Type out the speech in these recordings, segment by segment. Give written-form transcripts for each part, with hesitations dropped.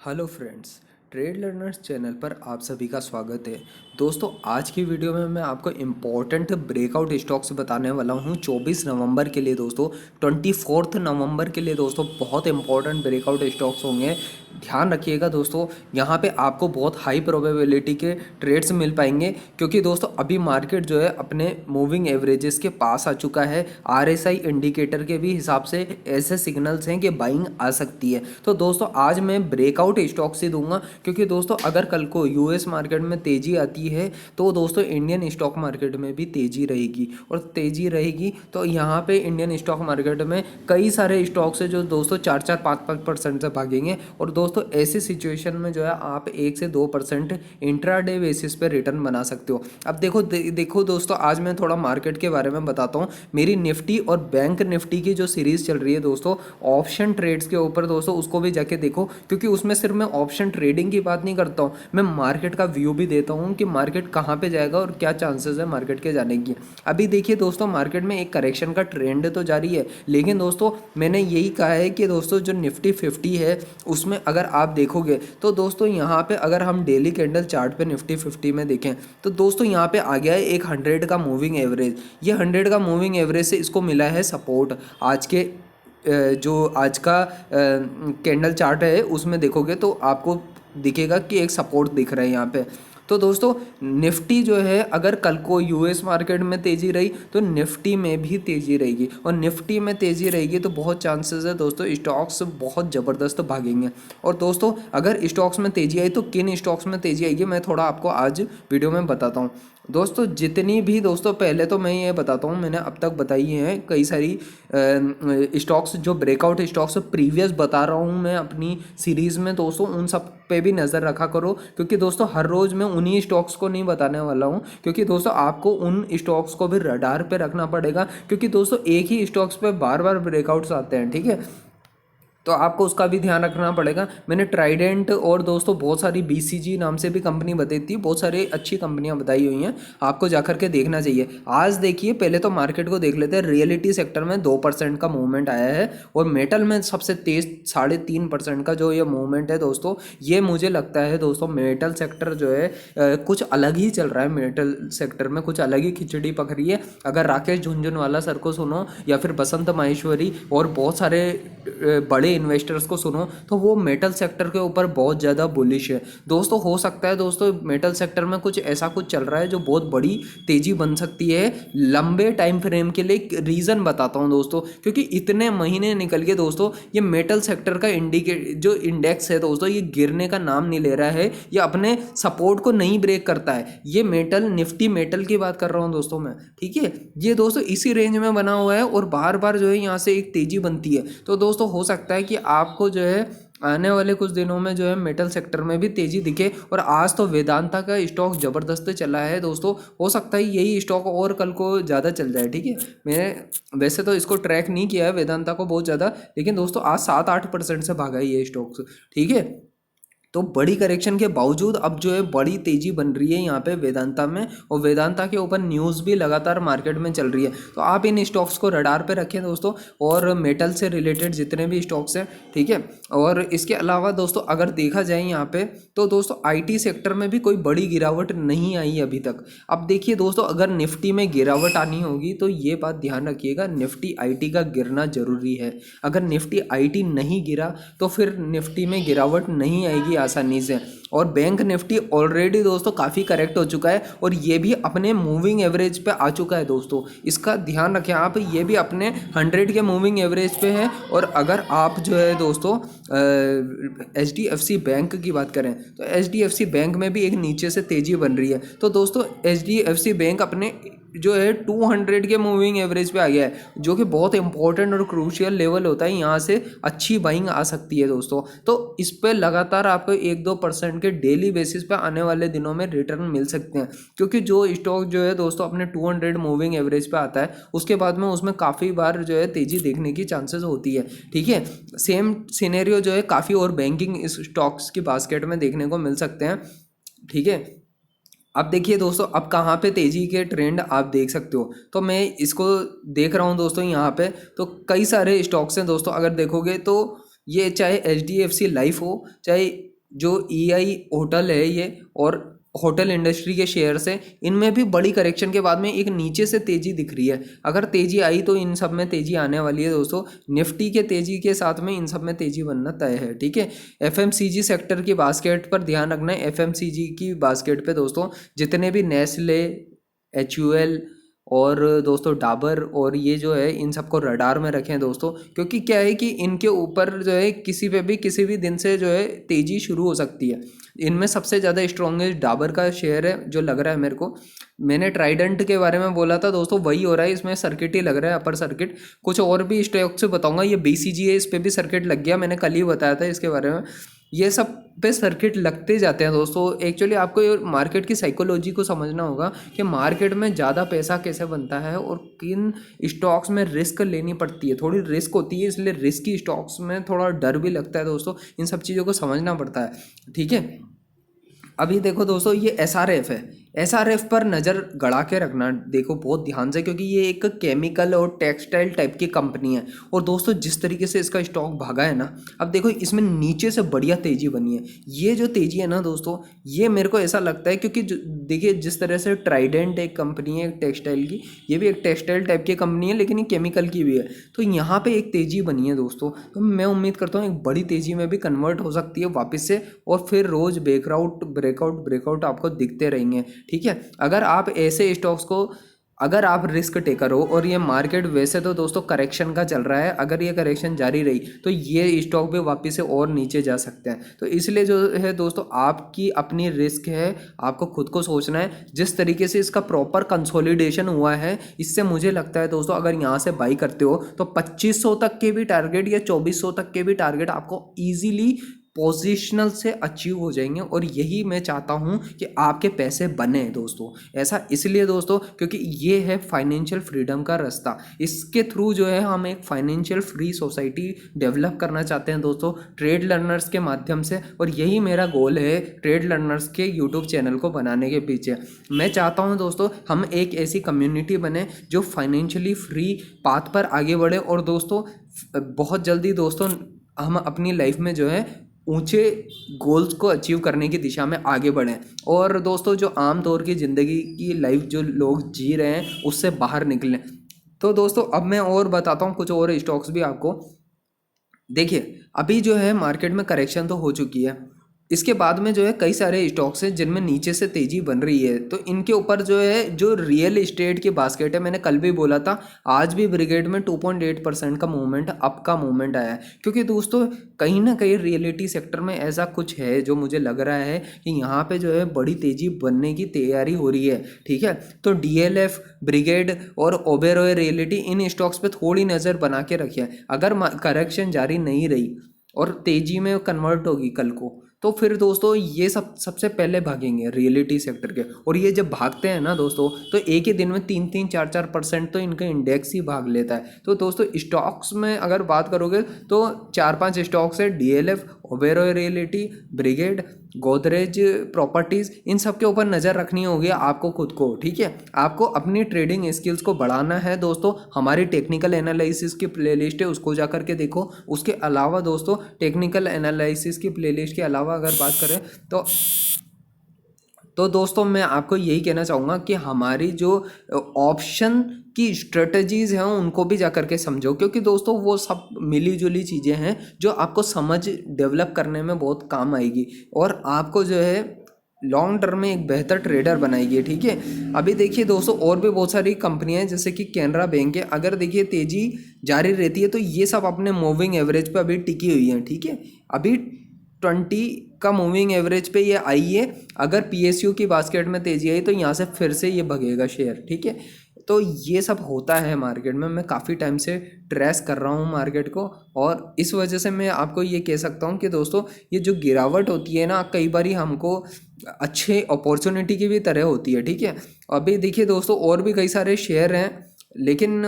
Hello friends, trade learners channel पर आप सभी का स्वागत है। दोस्तों, आज की वीडियो में मैं आपको इम्पोर्टेंट ब्रेकआउट स्टॉक्स बताने वाला हूं 24 नवंबर के लिए। दोस्तों 24 नवंबर के लिए दोस्तों बहुत इंपॉर्टेंट ब्रेकआउट स्टॉक्स होंगे। ध्यान रखिएगा दोस्तों, यहां पे आपको बहुत हाई प्रोबेबिलिटी के ट्रेड्स मिल पाएंगे, क्योंकि दोस्तों अभी मार्केट जो है अपने मूविंग एवरेजेस के पास आ चुका है। आरएसआई इंडिकेटर के भी हिसाब से ऐसे सिग्नल्स हैं कि बाइंग आ सकती है। तो दोस्तों आज मैं ब्रेकआउट स्टॉक्स ही दूंगा, क्योंकि दोस्तों अगर कल को यूएस मार्केट में तेजी आती है तो दोस्तों इंडियन स्टॉक मार्केट में भी तेजी रहेगी, और तेजी रहेगी तो यहाँ पे इंडियन स्टॉक मार्केट में कई सारे स्टॉक्स है जो दोस्तों 4-4, 5-5% से भागेंगे। और दोस्तों ऐसी सिचुएशन में जो है आप 1 से 2% इंट्राडे बेसिस पे रिटर्न बना सकते हो। अब देखो दोस्तों, आज मैं थोड़ा मार्केट के बारे में बताता हूँ। मेरी निफ्टी और बैंक निफ्टी की जो सीरीज चल रही है दोस्तों ऑप्शन ट्रेड्स के ऊपर, दोस्तों उसको भी जाके देखो, क्योंकि उसमें सिर्फ मैं ऑप्शन ट्रेडिंग की बात नहीं करता हूँ, मैं मार्केट का व्यू भी देता हूँ कि मार्केट कहाँ पे जाएगा और क्या चांसेस है मार्केट के जाने की। अभी देखिए दोस्तों, मार्केट में एक करेक्शन का ट्रेंड तो जारी है, लेकिन दोस्तों मैंने यही कहा है कि दोस्तों जो निफ्टी 50 है उसमें अगर आप देखोगे तो दोस्तों यहाँ पे अगर हम डेली कैंडल चार्ट पे निफ्टी 50 में देखें तो दोस्तों यहाँ पे आ गया है एक 100 का मूविंग एवरेज। ये 100 का मूविंग एवरेज से इसको मिला है सपोर्ट। आज के जो आज का कैंडल चार्ट है उसमें देखोगे तो आपको दिखेगा कि एक सपोर्ट दिख रहा है यहाँ पे। तो दोस्तों निफ्टी जो है अगर कल को यूएस मार्केट में तेज़ी रही तो निफ्टी में भी तेज़ी रहेगी, और निफ्टी में तेज़ी रहेगी तो बहुत चांसेस है दोस्तों स्टॉक्स बहुत ज़बरदस्त भागेंगे। और दोस्तों अगर स्टॉक्स में तेज़ी आई तो किन स्टॉक्स में तेज़ी आएगी मैं थोड़ा आपको आज वीडियो में बताता हूँ। दोस्तों जितनी भी दोस्तों पहले तो मैं ये बताता हूँ, मैंने अब तक बताई हैं कई सारी स्टॉक्स, जो ब्रेकआउट स्टॉक्स प्रीवियस बता रहा हूँ मैं अपनी सीरीज़ में दोस्तों, उन सब पे भी नज़र रखा करो, क्योंकि दोस्तों हर रोज़ मैं उन्हीं स्टॉक्स को नहीं बताने वाला हूँ, क्योंकि दोस्तों आपको उन स्टॉक्स को भी रडार पे रखना पड़ेगा, क्योंकि दोस्तों एक ही स्टॉक्स पे बार बार ब्रेकआउट्स आते हैं, ठीक है। तो आपको उसका भी ध्यान रखना पड़ेगा। मैंने ट्राइडेंट और दोस्तों बहुत सारी बीसीजी नाम से भी कंपनी बताई थी, बहुत सारी अच्छी कंपनियां बताई हुई हैं, आपको जाकर के देखना चाहिए। आज देखिए पहले तो मार्केट को देख लेते हैं। रियलिटी सेक्टर में 2% का मूवमेंट आया है, और मेटल में सबसे तेज 3.5% का जो ये मूवमेंट है दोस्तों, ये मुझे लगता है दोस्तों मेटल सेक्टर जो है कुछ अलग ही चल रहा है। मेटल सेक्टर में कुछ अलग ही खिचड़ी पक रही है। अगर राकेश झुनझुनवाला सर को सुनो या फिर बसंत माहेश्वरी और बहुत सारे बड़े इन्वेस्टर्स को सुनो तो वो मेटल सेक्टर के ऊपर बहुत ज़्यादा बुलिश है दोस्तों। हो सकता है दोस्तों मेटल सेक्टर में कुछ ऐसा कुछ चल रहा है जो बहुत बड़ी तेज़ी बन सकती है लंबे टाइम फ्रेम के लिए। रीज़न बताता हूँ दोस्तों, क्योंकि इतने महीने निकल गए दोस्तों, ये मेटल सेक्टर का जो इंडेक्स है दोस्तों, ये गिरने का नाम नहीं ले रहा है, ये अपने सपोर्ट को नहीं ब्रेक करता है। ये मेटल निफ्टी मेटल की बात कर रहा हूँ दोस्तों मैं, ठीक है। ये दोस्तों इसी रेंज में बना हुआ है और बार बार जो है यहाँ से एक तेज़ी बनती है। तो दोस्तों हो सकता है कि आपको जो है आने वाले कुछ दिनों में जो है मेटल सेक्टर में भी तेजी दिखे। और आज तो वेदांता का स्टॉक जबरदस्त चला है दोस्तों, हो सकता है यही स्टॉक और कल को ज़्यादा चल जाए, ठीक है। मैंने वैसे तो इसको ट्रैक नहीं किया है वेदांता को बहुत ज़्यादा, लेकिन दोस्तों आज 7-8% से भागा है ये स्टॉक्स, ठीक है। तो बड़ी करेक्शन के बावजूद अब जो है बड़ी तेजी बन रही है यहाँ पे वेदांता में, और वेदांता के ऊपर न्यूज़ भी लगातार मार्केट में चल रही है। तो आप इन स्टॉक्स को रडार पे रखें दोस्तों, और मेटल से रिलेटेड जितने भी स्टॉक्स हैं, ठीक है। और इसके अलावा दोस्तों अगर देखा जाए यहाँ पे तो दोस्तों आईटी सेक्टर में भी कोई बड़ी गिरावट नहीं आई अभी तक। अब देखिए दोस्तों, अगर निफ्टी में गिरावट आनी होगी तो ये बात ध्यान रखिएगा, निफ्टी आईटी का गिरना जरूरी है। अगर निफ्टी आईटी नहीं गिरा तो फिर निफ्टी में गिरावट नहीं आएगी आसानी से। और बैंक निफ्टी ऑलरेडी दोस्तों काफ़ी करेक्ट हो चुका है, और ये भी अपने मूविंग एवरेज पे आ चुका है दोस्तों, इसका ध्यान रखें आप। ये भी अपने 100 के मूविंग एवरेज पे है। और अगर आप जो है दोस्तों HDFC बैंक की बात करें तो HDFC बैंक में भी एक नीचे से तेज़ी बन रही है। तो दोस्तों HDFC बैंक अपने जो है 200 के मूविंग एवरेज पे आ गया है, जो कि बहुत इंपॉर्टेंट और क्रूशियल लेवल होता है, यहाँ से अच्छी बाइंग आ सकती है दोस्तों। तो इस पे लगातार आपको 1-2% के डेली बेसिस पे आने वाले दिनों में रिटर्न मिल सकते हैं, क्योंकि जो स्टॉक जो है दोस्तों अपने 200 मूविंग एवरेज पे आता है उसके बाद में उसमें काफ़ी बार जो है तेज़ी देखने की चांसेस होती है, ठीक है। सेम सिनेरियो जो है काफ़ी और बैंकिंग स्टॉक्स की बास्केट में देखने को मिल सकते हैं, ठीक है। अब देखिए दोस्तों, अब कहाँ पे तेजी के ट्रेंड आप देख सकते हो, तो मैं इसको देख रहा हूँ दोस्तों यहाँ पे। तो कई सारे स्टॉक्स हैं दोस्तों, अगर देखोगे तो ये चाहे HDFC लाइफ हो, चाहे जो EI होटल है ये और होटल इंडस्ट्री के शेयर्स हैं, इनमें भी बड़ी करेक्शन के बाद में एक नीचे से तेज़ी दिख रही है। अगर तेज़ी आई तो इन सब में तेज़ी आने वाली है दोस्तों। निफ्टी के तेज़ी के साथ में इन सब में तेज़ी बनना तय है, ठीक है। FMCG सेक्टर की बास्केट पर ध्यान रखना है। FMCG की बास्केट पे दोस्तों जितने भी नेस्ले, HUL और दोस्तों डाबर और ये जो है इन सबको रडार में रखें दोस्तों, क्योंकि क्या है कि इनके ऊपर जो है किसी पे भी किसी भी दिन से जो है तेज़ी शुरू हो सकती है। इनमें सबसे ज़्यादा स्ट्रॉन्गेस्ट डाबर का शेयर है जो लग रहा है मेरे को। मैंने ट्राइडेंट के बारे में बोला था दोस्तों, वही हो रहा है, इसमें सर्किट ही लग रहा है, अपर सर्किट। कुछ और भी स्टॉक से बताऊंगा, ये BCG है, इस पर भी सर्किट लग गया, मैंने कल ही बताया था इसके बारे में। ये सब पे सर्किट लगते जाते हैं दोस्तों। एक्चुअली आपको ये मार्केट की साइकोलॉजी को समझना होगा कि मार्केट में ज़्यादा पैसा कैसे बनता है और किन स्टॉक्स में रिस्क लेनी पड़ती है। थोड़ी रिस्क होती है, इसलिए रिस्की स्टॉक्स में थोड़ा डर भी लगता है दोस्तों। इन सब चीज़ों को समझना पड़ता है, ठीक है। अभी देखो दोस्तों, ये SRF है। SRF पर नज़र गड़ा के रखना देखो बहुत ध्यान से, क्योंकि ये एक केमिकल और टेक्सटाइल टाइप की कंपनी है। और दोस्तों जिस तरीके से इसका स्टॉक भागा है ना, अब देखो इसमें नीचे से बढ़िया तेज़ी बनी है। ये जो तेज़ी है ना दोस्तों, ये मेरे को ऐसा लगता है क्योंकि देखिए जिस तरह से ट्राइडेंट एक कंपनी है टेक्सटाइल की, ये भी एक टेक्सटाइल टाइप की कंपनी है लेकिन ये केमिकल की भी है। तो यहाँ पे एक तेज़ी बनी है दोस्तों, तो मैं उम्मीद करता हूँ एक बड़ी तेज़ी में भी कन्वर्ट हो सकती है वापस से, और फिर रोज़ ब्रेकआउट आपको दिखते रहेंगे, ठीक है। अगर आप ऐसे स्टॉक्स को, अगर आप रिस्क टेकर हो और ये मार्केट वैसे तो दोस्तों करेक्शन का चल रहा है, अगर ये करेक्शन जारी रही तो ये स्टॉक भी वापस से और नीचे जा सकते हैं। तो इसलिए जो है दोस्तों आपकी अपनी रिस्क है, आपको खुद को सोचना है। जिस तरीके से इसका प्रॉपर कंसोलिडेशन हुआ है, इससे मुझे लगता है दोस्तों अगर यहाँ से बाई करते हो तो 2500 तक के भी टारगेट या 2400 तक के भी टारगेट आपको ईजिली पोजिशनल से अचीव हो जाएंगे। और यही मैं चाहता हूं कि आपके पैसे बने दोस्तों। ऐसा इसलिए दोस्तों क्योंकि ये है फाइनेंशियल फ्रीडम का रास्ता। इसके थ्रू जो है हम एक फाइनेंशियल फ्री सोसाइटी डेवलप करना चाहते हैं दोस्तों, ट्रेड लर्नर्स के माध्यम से। और यही मेरा गोल है ट्रेड लर्नर्स के यूट्यूब चैनल को बनाने के पीछे। मैं चाहता हूँ दोस्तों हम एक ऐसी कम्युनिटी बने जो फाइनेंशियली फ्री पाथ पर आगे बढ़े। और दोस्तों बहुत जल्दी दोस्तों हम अपनी लाइफ में जो है ऊंचे गोल्स को अचीव करने की दिशा में आगे बढ़ें। और दोस्तों जो आम तौर की ज़िंदगी की लाइफ जो लोग जी रहे हैं उससे बाहर निकलें। तो दोस्तों अब मैं और बताता हूँ कुछ और स्टॉक्स भी आपको। देखिए अभी जो है मार्केट में करेक्शन तो हो चुकी है, इसके बाद में जो है कई सारे स्टॉक्स हैं जिनमें नीचे से तेज़ी बन रही है। तो इनके ऊपर जो है जो रियल एस्टेट की बास्केट है, मैंने कल भी बोला था, आज भी ब्रिगेड में 2.8% का मूवमेंट अप का मूवमेंट आया है। क्योंकि दोस्तों कहीं ना कहीं रियलिटी सेक्टर में ऐसा कुछ है जो मुझे लग रहा है कि यहाँ पे जो है बड़ी तेज़ी बनने की तैयारी हो रही है, ठीक है। तो DLF, ब्रिगेड और ओबेरॉय रियलिटी, इन स्टॉक्स पे थोड़ी नज़र बना के रखिए। अगर करेक्शन जारी नहीं रही और तेज़ी में कन्वर्ट होगी कल को, तो फिर दोस्तों ये सबसे पहले भागेंगे रियलिटी सेक्टर के। और ये जब भागते हैं ना दोस्तों, तो एक ही दिन में 3-4% तो इनका इंडेक्स ही भाग लेता है। तो दोस्तों स्टॉक्स में अगर बात करोगे तो 4-5 स्टॉक्स है, DLF, Oberoi Realty, Brigade, Godrej Properties, इन सब के ऊपर नज़र रखनी होगी आपको खुद को, ठीक है। आपको अपनी ट्रेडिंग स्किल्स को बढ़ाना है दोस्तों। हमारी टेक्निकल एनालिसिस की प्लेलिस्ट है, उसको जा करके देखो। उसके अलावा दोस्तों टेक्निकल एनालिसिस की प्लेलिस्ट के अलावा अगर बात करें तो दोस्तों मैं आपको यही कहना चाहूँगा कि हमारी जो ऑप्शन की स्ट्रेटजीज़ हैं उनको भी जा कर के समझो, क्योंकि दोस्तों वो सब मिली जुली चीज़ें हैं जो आपको समझ डेवलप करने में बहुत काम आएगी और आपको जो है लॉन्ग टर्म में एक बेहतर ट्रेडर बनाएगी, ठीक है। अभी देखिए दोस्तों और भी बहुत सारी कंपनियां हैं जैसे कि कैनरा बैंक है। अगर देखिए तेज़ी जारी रहती है तो ये सब अपने मूविंग एवरेज पे अभी टिकी हुई हैं, ठीक है। अभी 20 का मूविंग एवरेज पे ये आई है। अगर PSU की बास्केट में तेज़ी आई तो यहाँ से फिर से ये भगेगा शेयर, ठीक है। तो ये सब होता है मार्केट में। मैं काफ़ी टाइम से ट्रेस कर रहा हूँ मार्केट को, और इस वजह से मैं आपको ये कह सकता हूँ कि दोस्तों ये जो गिरावट होती है ना, कई बार हमको अच्छे अपॉर्चुनिटी की भी तरह होती है, ठीक है। अभी देखिए दोस्तों और भी कई सारे शेयर हैं, लेकिन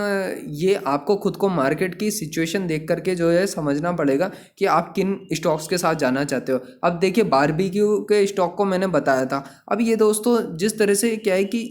ये आपको खुद को मार्केट की सिचुएशन देख करके जो है समझना पड़ेगा कि आप किन स्टॉक्स के साथ जाना चाहते हो। अब देखिए बारबेक्यू के स्टॉक को मैंने बताया था। अब ये दोस्तों जिस तरह से क्या है कि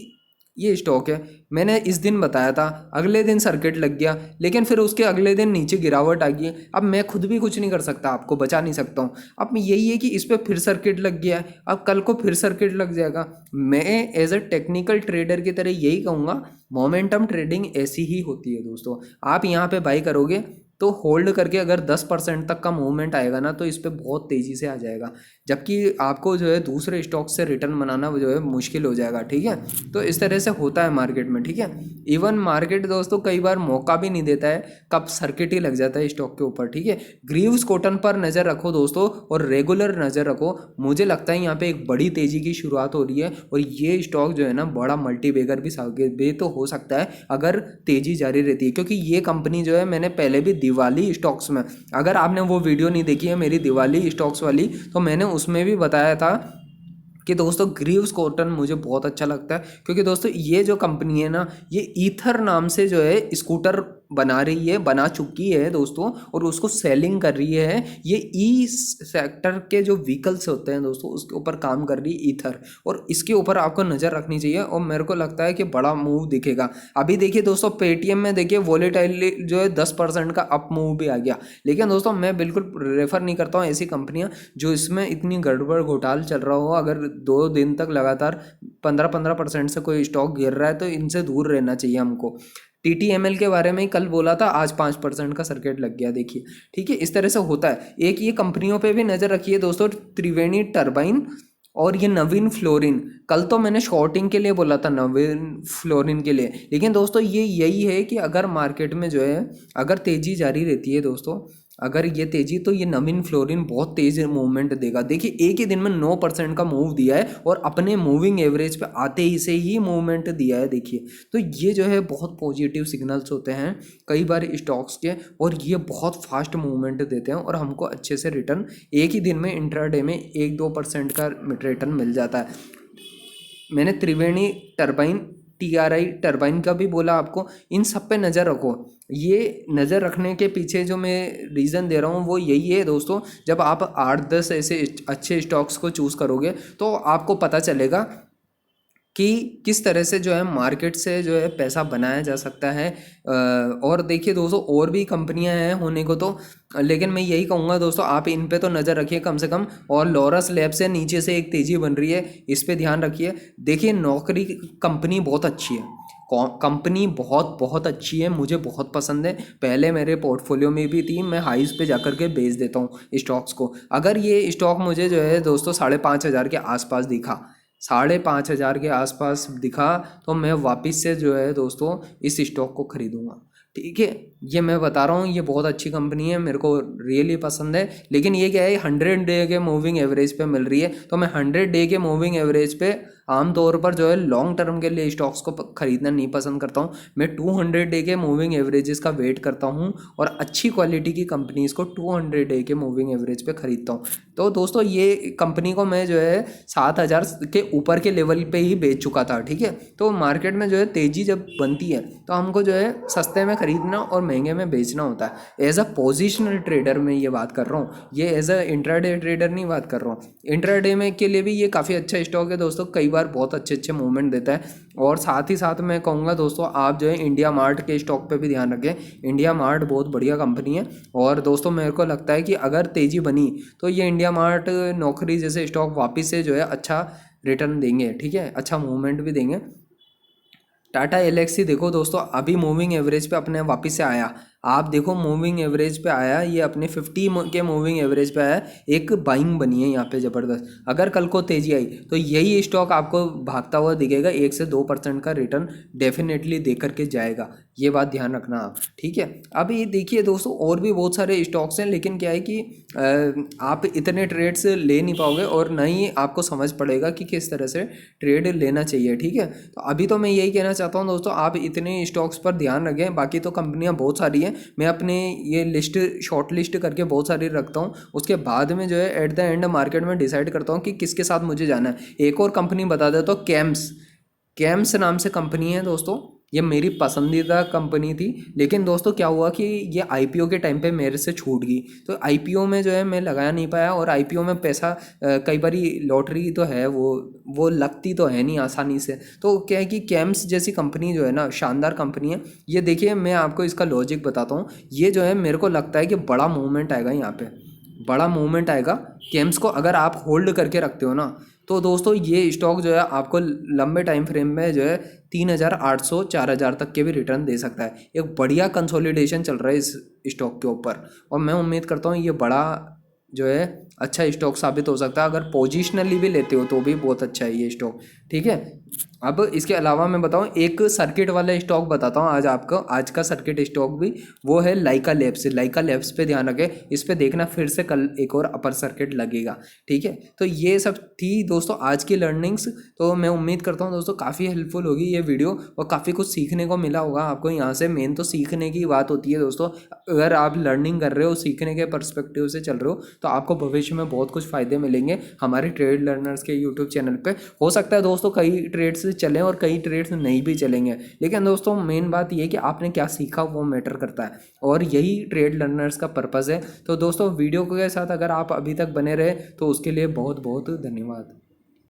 ये स्टॉक है, मैंने इस दिन बताया था, अगले दिन सर्किट लग गया, लेकिन फिर उसके अगले दिन नीचे गिरावट आ गई। अब मैं खुद भी कुछ नहीं कर सकता, आपको बचा नहीं सकता हूँ। अब यही है कि इस पर फिर सर्किट लग गया है, अब कल को फिर सर्किट लग जाएगा। मैं एज अ टेक्निकल ट्रेडर की तरह यही कहूँगा, मोमेंटम ट्रेडिंग ऐसी ही होती है दोस्तों। आप यहाँ पे बाई करोगे तो होल्ड करके अगर 10% तक का मूवमेंट आएगा ना, तो इस पर बहुत तेज़ी से आ जाएगा, जबकि आपको जो है दूसरे स्टॉक से रिटर्न बनाना वो जो है मुश्किल हो जाएगा। ठीक है, तो इस तरह से होता है मार्केट में। ठीक है, इवन मार्केट दोस्तों कई बार मौका भी नहीं देता है, कब सर्किट ही लग जाता है स्टॉक के ऊपर। ठीक है, ग्रीव्स कॉटन पर नज़र रखो दोस्तों, और रेगुलर नज़र रखो। मुझे लगता है यहाँ पे एक बड़ी तेज़ी की शुरुआत हो रही है, और ये स्टॉक जो है ना बड़ा मल्टीबैगर भी तो हो सकता है अगर तेज़ी जारी रहती है, क्योंकि ये कंपनी जो है, मैंने पहले भी दिवाली स्टॉक्स में, अगर आपने वो वीडियो नहीं देखी है मेरी दिवाली स्टॉक्स वाली, तो मैंने उसमें भी बताया था कि दोस्तों ग्रीव्स कॉटन मुझे बहुत अच्छा लगता है, क्योंकि दोस्तों ये जो कंपनी है ना, ये ईथर नाम से जो है स्कूटर बना रही है, बना चुकी है दोस्तों, और उसको सेलिंग कर रही है। ये ई सेक्टर के जो व्हीकल्स होते हैं दोस्तों, उसके ऊपर काम कर रही है ईथर, और इसके ऊपर आपको नज़र रखनी चाहिए, और मेरे को लगता है कि बड़ा मूव दिखेगा। अभी देखिए दोस्तों, पेटीएम में देखिए वॉलेटाइल जो है 10% का अप मूव भी आ गया, लेकिन दोस्तों मैं बिल्कुल रेफर नहीं करता हूँ ऐसी कंपनियाँ जो इसमें इतनी गड़बड़ घोटाल चल रहा हो। अगर 2 दिन तक लगातार 15% से कोई स्टॉक गिर रहा है, तो इनसे दूर रहना चाहिए हमको। TTML के बारे में ही कल बोला था, आज 5% का सर्किट लग गया, देखिए। ठीक है, इस तरह से होता है। एक ये कंपनियों पे भी नज़र रखिए दोस्तों, त्रिवेणी टर्बाइन और ये नवीन फ्लोरिन। कल तो मैंने शॉर्टिंग के लिए बोला था, नवीन फ्लोरिन के लिए, लेकिन दोस्तों ये यही है कि अगर मार्केट में जो है अगर तेज़ी जारी रहती है दोस्तों, अगर ये तेज़ी, तो ये नवीन फ्लोरिन बहुत तेज़ मूवमेंट देगा। देखिए एक ही दिन में 9% का मूव दिया है, और अपने मूविंग एवरेज पे आते ही से ही मूवमेंट दिया है, देखिए। तो ये जो है बहुत पॉजिटिव सिग्नल्स होते हैं कई बार स्टॉक्स के, और ये बहुत फास्ट मूवमेंट देते हैं, और हमको अच्छे से रिटर्न एक ही दिन में इंट्राडे में 1-2% का रिटर्न मिल जाता है। मैंने त्रिवेणी टर्बाइन, TRI टर्बाइन का भी बोला आपको, इन सब पे नज़र रखो। ये नज़र रखने के पीछे जो मैं रीज़न दे रहा हूँ वो यही है दोस्तों, जब आप 8-10 ऐसे अच्छे स्टॉक्स को चूज़ करोगे, तो आपको पता चलेगा कि किस तरह से जो है मार्केट से जो है पैसा बनाया जा सकता है। और देखिए दोस्तों, और भी कंपनियां हैं होने को तो, लेकिन मैं यही कहूँगा दोस्तों, आप इन पे तो नज़र रखिए कम से कम। और लॉरस लैब से नीचे से एक तेज़ी बन रही है, इस पे ध्यान रखिए। देखिए नौकरी कंपनी बहुत अच्छी है, कंपनी बहुत बहुत अच्छी है, मुझे बहुत पसंद है। पहले मेरे पोर्टफोलियो में भी थी, मैं हाइज पे जाकर के बेच देता हूँ स्टॉक्स को। अगर ये स्टॉक मुझे जो है दोस्तों 5,500 के आसपास दिखा, 5,500 के आसपास दिखा, तो मैं वापस से जो है दोस्तों इस स्टॉक को खरीदूंगा। ठीक है, ये मैं बता रहा हूँ, ये बहुत अच्छी कंपनी है, मेरे को रियली पसंद है। लेकिन ये क्या है, 100 डे के मूविंग एवरेज पे मिल रही है, तो मैं 100 डे के मूविंग एवरेज पे आमतौर पर जो है लॉन्ग टर्म के लिए स्टॉक्स को खरीदना नहीं पसंद करता हूँ। मैं 200 डे के मूविंग एवरेजेस का वेट करता हूँ, और अच्छी क्वालिटी की कंपनीज को 200 डे के मूविंग एवरेज पे खरीदता हूँ। तो दोस्तों ये कंपनी को मैं जो है 7,000 के ऊपर के लेवल पे ही बेच चुका था। ठीक है, तो मार्केट में जो है तेज़ी जब बनती है, तो हमको जो है सस्ते में खरीदना और महंगे में बेचना होता है। एज अ पोजिशनल ट्रेडर मैं ये बात कर रहा हूँ, ये एज अ इंट्राडे ट्रेडर नहीं बात कर रहा हूँ। इंट्राडे में के लिए भी ये काफ़ी अच्छा स्टॉक है दोस्तों, कई बार बहुत अच्छे मूवमेंट देता है। और साथ ही साथ मैं कहूँगा दोस्तों, आप जो है इंडिया मार्ट के स्टॉक पे भी ध्यान रखें। इंडिया मार्ट बहुत बढ़िया कंपनी है, और दोस्तों मेरे को लगता है कि अगर तेज़ी बनी, तो ये इंडिया मार्ट, नौकरी जैसे स्टॉक वापस से जो है अच्छा रिटर्न देंगे। ठीक है, अच्छा मूवमेंट भी देंगे। टाटा एलेक्सी देखो दोस्तों, अभी मूविंग एवरेज पे अपने वापस से आया। आप देखो मूविंग एवरेज पे आया, ये अपने 50 के मूविंग एवरेज पे आया, एक बाइंग बनी है यहाँ पे ज़बरदस्त। अगर कल को तेज़ी आई, तो यही स्टॉक आपको भागता हुआ दिखेगा, 1 से 2% का रिटर्न डेफिनेटली दे करके जाएगा। ये बात ध्यान रखना आप। ठीक है, अभी देखिए दोस्तों, और भी बहुत सारे स्टॉक्स हैं, लेकिन क्या है कि आप इतने ट्रेड्स ले नहीं पाओगे, और ना ही आपको समझ पड़ेगा कि किस तरह से ट्रेड लेना चाहिए। ठीक है, तो अभी तो मैं यही कहना चाहता हूँ दोस्तों, आप इतने स्टॉक्स पर ध्यान रखें। बाकी तो कंपनियाँ बहुत सारी हैं, मैं अपने ये लिस्ट शॉर्ट लिस्ट करके बहुत सारी रखता हूँ, उसके बाद में जो है एट द एंड मार्केट में डिसाइड करता हूँ कि किसके साथ मुझे जाना है। एक और कंपनी बता देता हूँ, कैम्स नाम से कंपनी है दोस्तों, ये मेरी पसंदीदा कंपनी थी, लेकिन दोस्तों क्या हुआ कि ये आईपीओ के टाइम पे मेरे से छूट गई। तो आईपीओ में जो है मैं लगाया नहीं पाया, और आईपीओ में पैसा कई बारी लॉटरी तो है वो लगती तो है नहीं आसानी से। तो क्या है कि कैम्स जैसी कंपनी जो है ना, शानदार कंपनी है ये। देखिए मैं आपको इसका लॉजिक बताता हूँ। ये जो है मेरे को लगता है कि बड़ा मूवमेंट आएगा यहाँ पे, बड़ा मूवमेंट आएगा। कैम्स को अगर आप होल्ड करके रखते हो ना, तो दोस्तों ये स्टॉक जो है आपको लंबे टाइम फ्रेम में जो है 3,800 4,000 तक के भी रिटर्न दे सकता है। एक बढ़िया कंसोलिडेशन चल रहा है इस स्टॉक के ऊपर, और मैं उम्मीद करता हूँ ये बड़ा जो है अच्छा स्टॉक साबित हो सकता है। अगर पोजिशनली भी लेते हो तो भी बहुत अच्छा है ये स्टॉक, ठीक है। अब इसके अलावा मैं बताऊं, एक सर्किट वाला स्टॉक बताता हूं आज आपको। आज का सर्किट स्टॉक भी वो है लाइका लैब्स। लाइका लैब्स पे ध्यान रखें, इस पे देखना फिर से कल एक और अपर सर्किट लगेगा, ठीक है। तो ये सब थी दोस्तों आज की लर्निंग्स। तो मैं उम्मीद करता हूँ दोस्तों काफ़ी हेल्पफुल होगी ये वीडियो, और काफ़ी कुछ सीखने को मिला होगा आपको यहाँ से। मेन तो सीखने की बात होती है दोस्तों। अगर आप लर्निंग कर रहे हो, सीखने के पर्सपेक्टिव से चल रहे हो, तो आपको भविष्य में बहुत कुछ फ़ायदे मिलेंगे हमारे ट्रेड लर्नर्स के यूट्यूब चैनल पे। हो सकता है दोस्तों कई ट्रेड्स चलें और कई ट्रेड्स नहीं भी चलेंगे, लेकिन दोस्तों मेन बात ये है कि आपने क्या सीखा वो मैटर करता है, और यही ट्रेड लर्नर्स का पर्पज़ है। तो दोस्तों वीडियो के साथ अगर आप अभी तक बने रहे तो उसके लिए बहुत बहुत धन्यवाद।